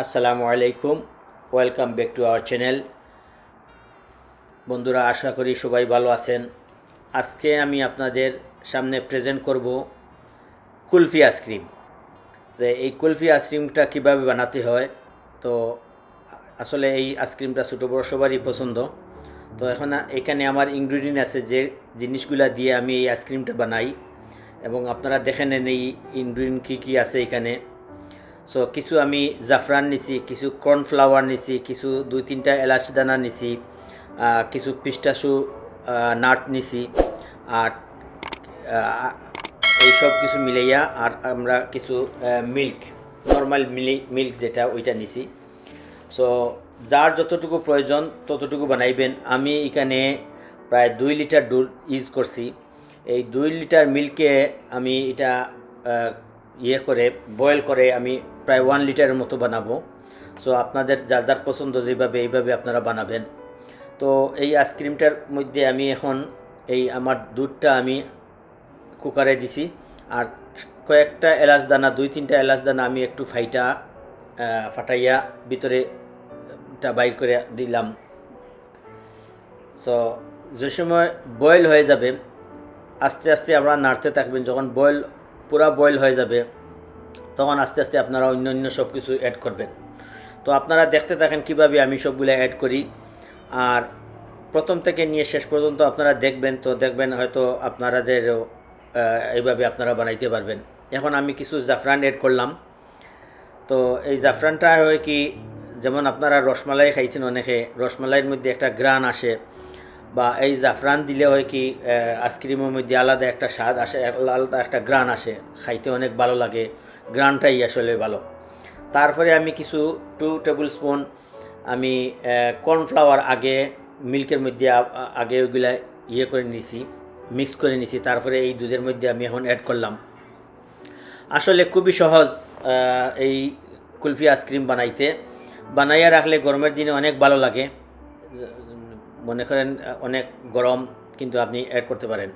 আসসালামু আলাইকুম, welcome back to our channel. বন্ধুরা, আশা করি সবাই ভালো আছেন। আজকে আমি আপনাদের সামনে প্রেজেন্ট করব কুলফি আইসক্রিম। যে এই কুলফি আইসক্রিমটা কীভাবে বানাতে হয়। তো আসলে এই আইসক্রিমটা ছোটো বড়ো সবারই পছন্দ। তো এখন এখানে আমার ইনগ্রিডিয়েন্ট আছে যে জিনিসগুলো দিয়ে আমি এই আইসক্রিমটা বানাই, এবং আপনারা দেখে নেন এই ইনগ্রিডিয়েন্ট কী কী আছে এখানে। সো কিছু আমি জাফরান নিছি, কিছু কর্নফ্লাওয়ার নিছি, কিছু 2-3টা এলাচ দানা নিছি, কিছু পিস্তাশু নাট নিছি, আর এইসব কিছু মিলাইয়া আর আমরা কিছু মিল্ক, নর্মাল মিল্ক যেটা ওইটা নিছি। সো যার যতটুকু প্রয়োজন ততটুকু বানাইবেন। আমি এখানে প্রায় 2 লিটার দুধ ইউজ করছি। এই 2 লিটার মিল্কে আমি এটা করে বয়েল করে আমি প্রায় 1 লিটারের মতো বানাবো। সো আপনাদের যার যার পছন্দ যেভাবে এইভাবে আপনারা বানাবেন। তো এই আইসক্রিমটার মধ্যে আমি এখন এই আমার দুধটা আমি কুকারে দিছি, আর কয়েকটা এলাচ দানা, 2-3টা এলাচ দানা আমি একটু ফাটাইয়া ভিতরে বাইর করে দিলাম। সো যে সময় বয়েল হয়ে যাবে আস্তে আস্তে আমরা নাড়তে থাকবেন। যখন পুরা বয়েল হয়ে যাবে তখন আস্তে আস্তে আপনারা অন্য সব কিছু অ্যাড করবেন। তো আপনারা দেখতে থাকেন কিভাবে আমি সবগুলো অ্যাড করি, আর প্রথম থেকে নিয়ে শেষ পর্যন্ত আপনারা দেখবেন। তো দেখবেন হয়তো আপনাদেরও এইভাবে আপনারা বানাইতে পারবেন। এখন আমি কিছু জাফরান অ্যাড করলাম। তো এই জাফরানটা হয় কি, যেমন আপনারা রসমালাই খাইছেন, অনেকে রসমালাইয়ের মধ্যে একটা গ্রান আসে, বা এই জাফরান দিলে হয় কি আইসক্রিমের মধ্যে আলাদা একটা স্বাদ আসে, আলাদা একটা গ্রান আসে, খাইতে অনেক ভালো লাগে। গ্রানটাই আসলে ভালো। তারপরে আমি কিছু 2 টেবিল স্পুন আমি কর্নফ্লাওয়ার আগে মিল্কের মধ্যে আগে ওইগুলা করে নিছি, মিক্স করে নিছি। তারপরে এই দুধের মধ্যে আমি এখন অ্যাড করলাম। আসলে খুবই সহজ এই কুলফি আইসক্রিম বানাইয়া রাখলে গরমের দিনে অনেক ভালো লাগে। মনে করেন অনেক গরম, কিন্তু আপনি অ্যাড করতে পারেন।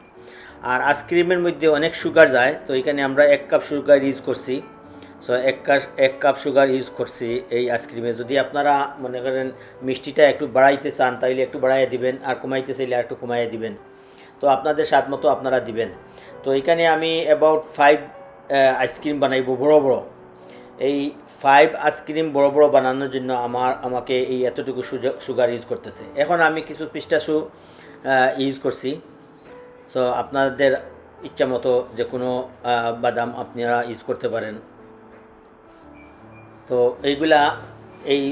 আর আইসক্রিমের মধ্যে অনেক সুগার যায়, তো এখানে আমরা 1 কাপ সুগার ইউজ করছি। সো 1 কাপ সুগার ইউজ করছি এই আইসক্রিমে। যদি আপনারা মনে করেন মিষ্টিটা একটু বাড়াইতে চান তাইলে একটু বাড়াইয়া দিবেন, আর কমাইতে চাইলে আর একটু কমাইয়া দিবেন। তো আপনাদের স্বাদ মতো আপনারা দিবেন। তো এখানে আমি অ্যাবাউট 5 আইসক্রিম বানাইব বড় বড়। এই 5 আইসক্রিম বড় বড় বানানোর জন্য আমাকে এই এতটুকু সুগার ইউজ করতেছে। এখন আমি কিছু পিস্তাশু ইউজ করছি। সো আপনাদের ইচ্ছা মতো যে কোনো বাদাম আপনারা ইউজ করতে পারেন। তো এইগুলা এই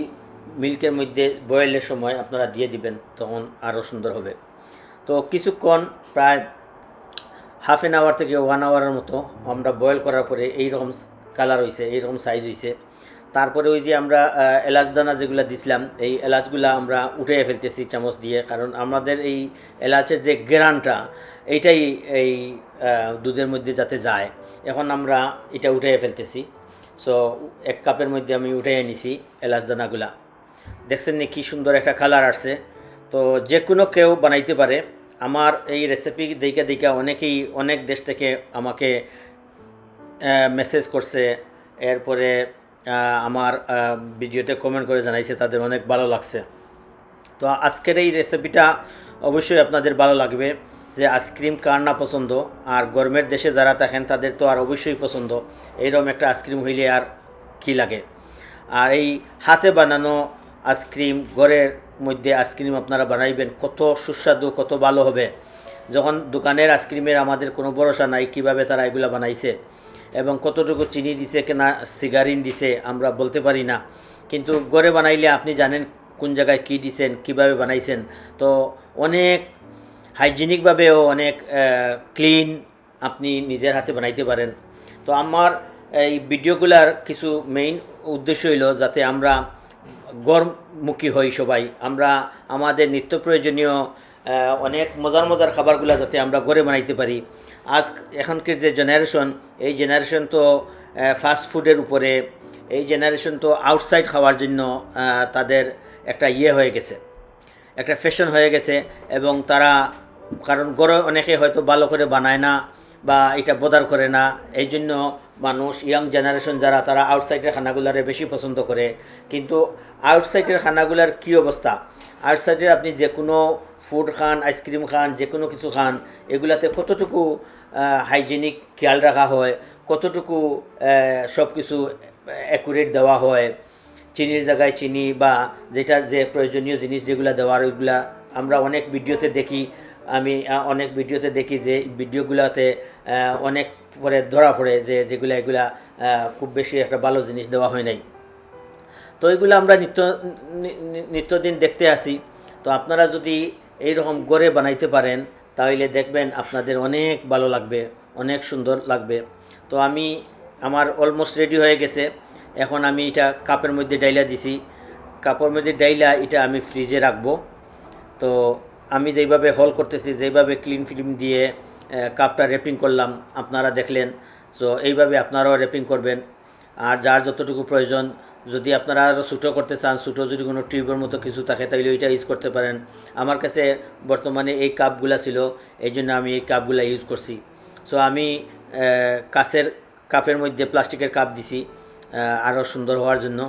মিল্কের মধ্যে বয়েলের সময় আপনারা দিয়ে দিবেন, তখন আরও সুন্দর হবে। তো কিছুক্ষণ প্রায় হাফ অ্যান আওয়ার থেকে 1 আওয়ারের মতো আমরা বয়েল করার পরে এইরকম কালার হয়েছে, এইরকম সাইজ হয়েছে। তারপরে ওই যে আমরা এলাচ দানা যেগুলো দিছিলাম, এই এলাচগুলা আমরা উঠে ফেলতেছি চামচ দিয়ে, কারণ আমাদের এই এলাচের যে গ্রানটা এইটাই এই দুধের মধ্যে যাতে যায়। এখন আমরা এটা উঠে ফেলতেছি। সো 1 কাপের মধ্যে আমি উঠে নিছি এলাচ দানাগুলা। দেখছেন নি কি সুন্দর একটা কালার আসছে। তো যে কোনো কেউ বানাইতে পারে। আমার এই রেসিপি দেখা অনেকেই অনেক দেশ থেকে আমাকে মেসেজ করছে, এরপরে আমার ভিডিওতে কমেন্ট করে জানাইছে তাদের অনেক ভালো লাগছে। তো আজকের এই রেসিপিটা অবশ্যই আপনাদের ভালো লাগবে। যে আইসক্রিম কার না পছন্দ, আর গরমের দেশে যারা থাকেন তাদের তো আর অবশ্যই পছন্দ। এইরকম একটা আইসক্রিম হইলে আর কি লাগে। আর এই হাতে বানানো আইসক্রিম, ঘরের মধ্যে আইসক্রিম আপনারা বানাইবেন, কত সুস্বাদু, কত ভালো হবে। যখন দোকানের আইসক্রিমের আমাদের কোনো ভরসা নাই কিভাবে তারা এগুলো বানাইছে, এবং কতটুকু চিনি দিছে কিনা সিগারিন দিছে আমরা বলতে পারি না। কিন্তু ঘরে বানাইলে আপনি জানেন কোন জায়গায় কী দিছেন, কিভাবে বানাইছেন। তো অনেক হাইজিনিকভাবেও অনেক ক্লিন আপনি নিজের হাতে বানাইতে পারেন। তো আমার এই ভিডিওগুলার কিছু মেইন উদ্দেশ্য হইল যাতে আমরা গড়মুখী হই সবাই, আমরা আমাদের নিত্য প্রয়োজনীয় অনেক মজার মজার খাবারগুলো যাতে আমরা ঘরে বানাইতে পারি। এখনকার যে জেনারেশন, এই জেনারেশন তো ফাস্ট ফুডের উপরে, এই জেনারেশন তো আউটসাইড খাওয়ার জন্য তাদের একটা হয়ে গেছে, একটা ফ্যাশন হয়ে গেছে। এবং তারা, কারণ ঘরে অনেকে হয়তো ভালো করে বানায় না বা এটা বদার করে না, এই জন্য মানুষ ইয়াং জেনারেশন যারা তারা আউটসাইডের খানাগুলারে বেশি পছন্দ করে, কিন্তু আউটসাইডের খানাগুলার কী অবস্থা? আউটসাইডের আপনি যে কোনো ফুড খান, আইসক্রিম খান, যে কোনো কিছু খান, এগুলাতে কতটুকু হাইজেনিক খেয়াল রাখা হয়, কতটুকু সব কিছু অ্যাকুরেট দেওয়া হয়, চিনির জায়গায় চিনি বা যেটা যে প্রয়োজনীয় জিনিস যেগুলো দেওয়ার ওইগুলা আমরা অনেক ভিডিওতে দেখি। আমি অনেক ভিডিওতে দেখি যে ভিডিওগুলোতে অনেক পরে ধরা পড়ে যে এগুলা খুব বেশি একটা ভালো জিনিস দেওয়া হয় নাই। তো এগুলো আমরা নিত্যদিন দেখতে আসি। তো আপনারা যদি এইরকম গড়ে বানাইতে পারেন তাহলে দেখবেন আপনাদের অনেক ভালো লাগবে, অনেক সুন্দর লাগবে। তো আমার অলমোস্ট রেডি হয়ে গেছে। এখন আমি এটা কাপের মধ্যে ডাইলা দিছি। কাপের মধ্যে ডাইলা এটা আমি ফ্রিজে রাখবো। তো আমি যেইভাবে হল করতেছি, যেইভাবে ক্লিন ফিল্ম দিয়ে কাপটা র্যাপিং করলাম আপনারা দেখলেন। সো এইভাবে আপনারাও র্যাপিং করবেন। আর যার যতটুকু প্রয়োজন, যদি আপনারা আরও ছোটো করতে চান, ছোটো যদি কোনো টিউবের মতো কিছু থাকে তাহলে ওইটা ইউজ করতে পারেন। আমার কাছে বর্তমানে এই কাপগুলা ছিল, এই জন্য আমি এই কাপগুলা ইউজ করছি। সো আমি কাপের মধ্যে প্লাস্টিকের কাপ দিছি আরও সুন্দর হওয়ার জন্য,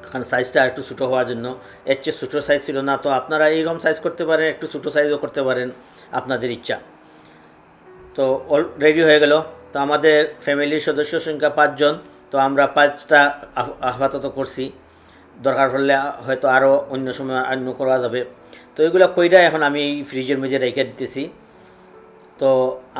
কারণ সাইজটা একটু ছোটো হওয়ার জন্য। এর চেয়ে ছোটো সাইজ ছিল না, তো আপনারা এইরকম সাইজ করতে পারেন, একটু ছোটো সাইজও করতে পারেন, আপনাদের ইচ্ছা। তো রেডি হয়ে গেল। তো আমাদের ফ্যামিলির সদস্য সংখ্যা 5 জন। তো আমরা 5টা আপাতত করছি, দরকার পড়লে হয়তো আরও অন্য সময় অন্য করা যাবে। তো এগুলো কইরা এখন আমি ফ্রিজের মধ্যে রেখে দিতেছি। তো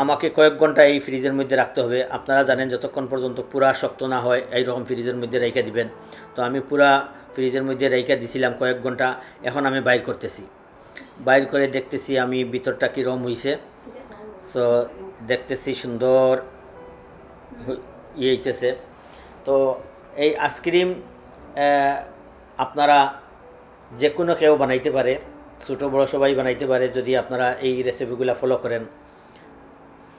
আমাকে কয়েক ঘন্টা এই ফ্রিজের মধ্যে রাখতে হবে। আপনারা জানেন যতক্ষণ পর্যন্ত পুরা শক্ত না হয় এইরকম ফ্রিজের মধ্যে রেখে দিবেন। তো আমি পুরা ফ্রিজের মধ্যে রেখে দিছিলাম কয়েক ঘন্টা। এখন আমি বাইর করতেছি, বাইর করে দেখতেছি আমি ভিতরটা কীরকম হয়েছে। তো দেখতেছি সুন্দর হইতেছে। তো এই আইসক্রিম আপনারা যে কোনো কেউ বানাইতে পারে, ছোটো বড়ো সবাই বানাইতে পারে যদি আপনারা এই রেসিপিগুলো ফলো করেন।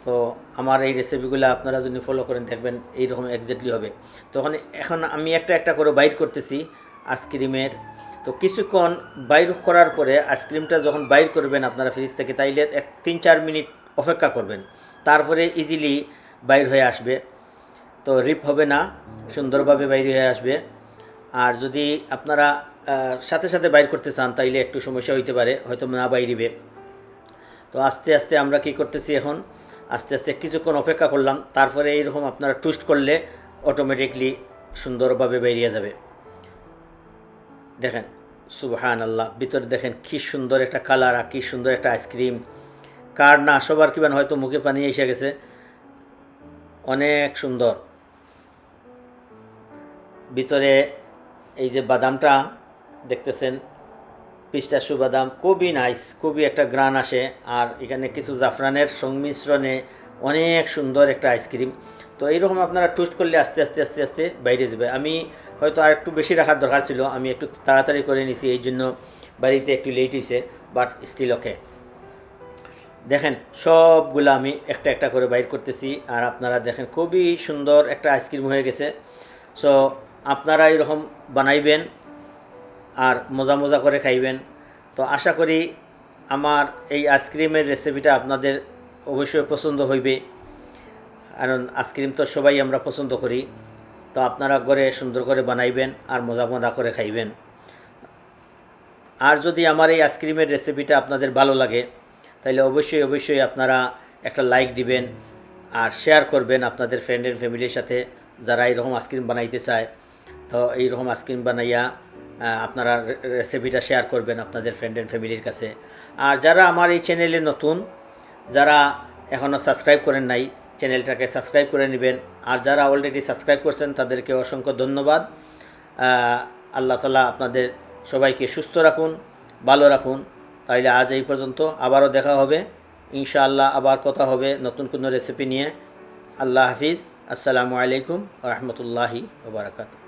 তো আমার এই রেসিপিগুলো আপনারা যদি ফলো করেন দেখবেন এইরকম এক্স্যাক্টলি হবে। তো এখন আমি একটা করে বাইর করতেছি আইসক্রিমের। তো কিছুক্ষণ বাইর করার পরে আইসক্রিমটা যখন বাইর করবেন আপনারা ফ্রিজ থেকে, তাইলে 3-4 মিনিট অপেক্ষা করবেন, তারপরে ইজিলি বাইর হয়ে আসবে। তো রিপ হবে না, সুন্দরভাবে বাইর হয়ে আসবে। আর যদি আপনারা সাথে সাথে বাইর করতে চান তাইলে একটু সমস্যা হইতে পারে, হয়তো না বাইরিবে। তো আস্তে আস্তে আমরা কি করতেছি, এখন আস্তে আস্তে কিছুক্ষণ অপেক্ষা করলাম, তারপরে এইরকম আপনারা টুইস্ট করলে অটোমেটিকলি সুন্দরভাবে বেরিয়ে যাবে। দেখেন সুবহানাল্লাহ, ভিতরে দেখেন কি সুন্দর একটা কালার আর কি সুন্দর একটা আইসক্রিম। কার না সবার কিবান হয়তো মুখে পানি এসে গেছে, অনেক সুন্দর। ভিতরে এই যে বাদামটা দেখতেছেন, পিস্তাশিও বাদাম, খুবই নাইস, খুবই একটা গ্রান আসে। আর এখানে কিছু জাফরানের সংমিশ্রণে অনেক সুন্দর একটা আইসক্রিম। তো এইরকম আপনারা টুইস্ট করলে আস্তে আস্তে আস্তে আস্তে বাইরে যাবে। আমি হয়তো আর একটু বেশি রাখার দরকার ছিল, আমি একটু তাড়াতাড়ি করে নিছি, এই জন্য বাড়িতে একটু লেট হয়েছে, বাট স্টিল ওকে। দেখেন সবগুলো আমি একটা একটা করে বাইর করতেছি, আর আপনারা দেখেন খুবই সুন্দর একটা আইসক্রিম হয়ে গেছে। সো আপনারা এরকম বানাইবেন আর মজা মজা করে খাইবেন। তো আশা করি আমার এই আইসক্রিমের রেসিপিটা আপনাদের অবশ্যই পছন্দ হইবে, কারণ আইসক্রিম তো সবাই আমরা পছন্দ করি। তো আপনারা ঘরে সুন্দর করে বানাইবেন আর মজা মজা করে খাইবেন। আর যদি আমার এই আইসক্রিমের রেসিপিটা আপনাদের ভালো লাগে তাহলে অবশ্যই অবশ্যই আপনারা একটা লাইক দিবেন আর শেয়ার করবেন আপনাদের ফ্রেন্ড এন্ড ফ্যামিলির সাথে, যারা এইরকম আইসক্রিম বানাইতে চায়। তো এইরকম আইসক্রিম বানাইয়া আপনারা রেসিপিটা শেয়ার করবেন আপনাদের ফ্রেন্ড এন্ড ফ্যামিলির কাছে। আর যারা আমার এই চ্যানেলে নতুন, যারা এখনও সাবস্ক্রাইব করেন নাই, চ্যানেলটাকে সাবস্ক্রাইব করে নেবেন। আর যারা অলরেডি সাবস্ক্রাইব করছেন তাদেরকে অসংখ্য ধন্যবাদ। আল্লাহ তাআলা আপনাদের সবাইকে সুস্থ রাখুন, ভালো রাখুন। তাইলে আজ এই পর্যন্ত, আবারও দেখা হবে ইনশাআল্লাহ, আবার কথা হবে নতুন কোনো রেসিপি নিয়ে। আল্লাহ হাফিজ, আসসালামু আলাইকুম ওয়া রাহমাতুল্লাহি ওয়া বারাকাতুহু।